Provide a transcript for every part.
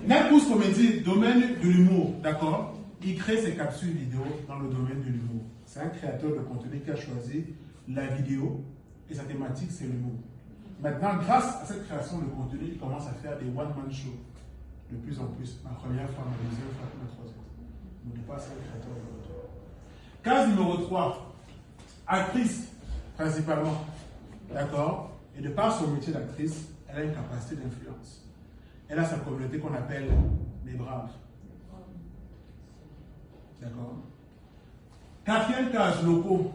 Netboost Comedy, domaine de l'humour, d'accord? Il crée ses capsules vidéo dans le domaine de l'humour. C'est un créateur de contenu qui a choisi la vidéo et sa thématique, c'est l'humour. Maintenant, grâce à cette création de contenu, il commence à faire des one-man shows de plus en plus. Ma première fois, ma deuxième fois, ma troisième. N'oubliez pas, c'est un créateur de contenu. Case numéro 3, actrice principalement, d'accord? Et de par son métier d'actrice, elle a une capacité d'influence. Elle a sa communauté qu'on appelle les braves. D'accord? Quatrième case, locaux.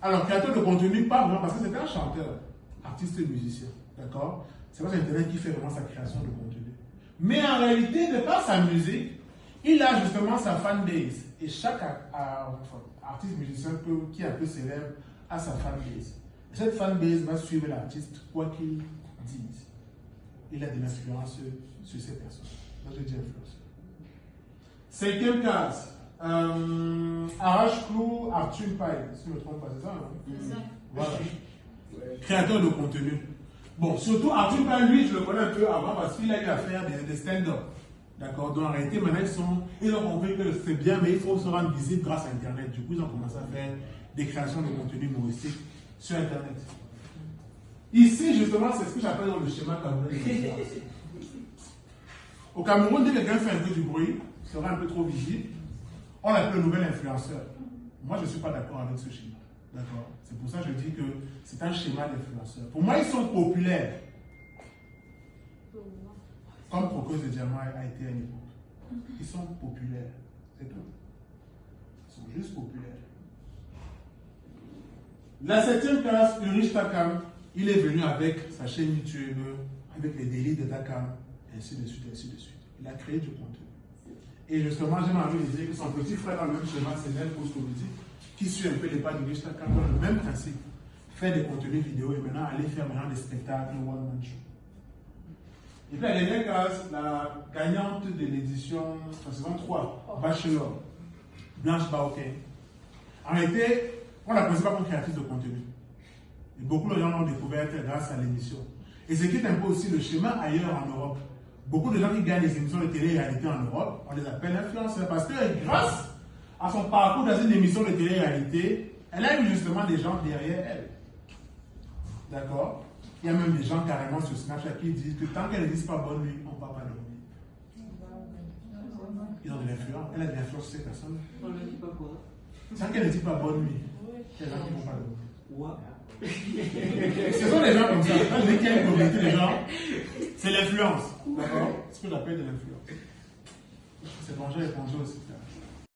Alors, créateur de contenu, pas vraiment parce que c'est un chanteur, artiste et musicien. D'accord? C'est pas Internet qui fait vraiment sa création de contenu. Mais en réalité, de par sa musique, il a justement sa fanbase. Et chaque artiste musicien qui est un peu célèbre a sa fanbase. Et cette fanbase va suivre l'artiste quoi qu'il dise. Il a de l'influence sur ces personnes. Donc, je dis influence. Cinquième case. Arrache-clou, Arthur Paille. Si je ne me trompe pas, c'est ça, non? C'est ça. Voilà. Créateur de contenu. Bon, surtout Arthur Paille, lui, je le connais un peu avant parce qu'il a eu à faire des stand-up. D'accord? Donc en réalité, maintenant, ils ont compris que c'est bien, mais il faut se rendre visible grâce à Internet. Du coup, ils ont commencé à faire des créations de contenu humoristique sur Internet. Ici, justement, c'est ce que j'appelle dans le schéma camerounais. Au Cameroun, dès que quelqu'un fait un peu du bruit, sera un peu trop visible, on l'appelle le nouvel influenceur. Moi, je ne suis pas d'accord avec ce schéma. D'accord? C'est pour ça que je dis que c'est un schéma d'influenceur. Pour moi, ils sont populaires. Comme Crocos de Diamant a été à une époque. Ils sont populaires. C'est tout. Ils sont juste populaires. La septième classe, Ulrich Takam, il est venu avec sa chaîne YouTube, avec les délits de Takam, ainsi de suite, ainsi de suite. Il a créé du contenu. Et justement, j'ai envie de dire que son petit frère dans le même schéma, c'est Netboost Comedy, qui suit un peu les pas d'Ulrich Takam dans le même principe. Faire des contenus vidéo et maintenant aller faire maintenant des spectacles, one-man show. Et puis la dernière case, la gagnante de l'édition saison 3, Bachelor, Blanche Baoquet. En réalité, on la connaissait pas comme créatrice de contenu. Et beaucoup de gens l'ont découverte grâce à l'émission. Et ce qui est un peu aussi le schéma ailleurs en Europe. Beaucoup de gens qui gagnent des émissions de télé-réalité en Europe, on les appelle influenceurs parce que grâce à son parcours dans une émission de télé-réalité, elle a eu justement des gens derrière elle. D'accord? Il y a même des gens carrément sur Snapchat qui disent que tant qu'elle ne dit pas bonne nuit, on ne va pas dormir. Ils ont de l'influence. Elle a de l'influence sur ces personnes. On ne dit pas quoi? Tant qu'elle ne dit pas bonne nuit, il y a des gens qui ne vont pas dormir. Ouais. Ce sont des gens comme ça. Quand je dis qu'il y a une communauté de gens, c'est l'influence. D'accord? C'est ce que j'appelle de l'influence. C'est bon, j'ai répondu aussi.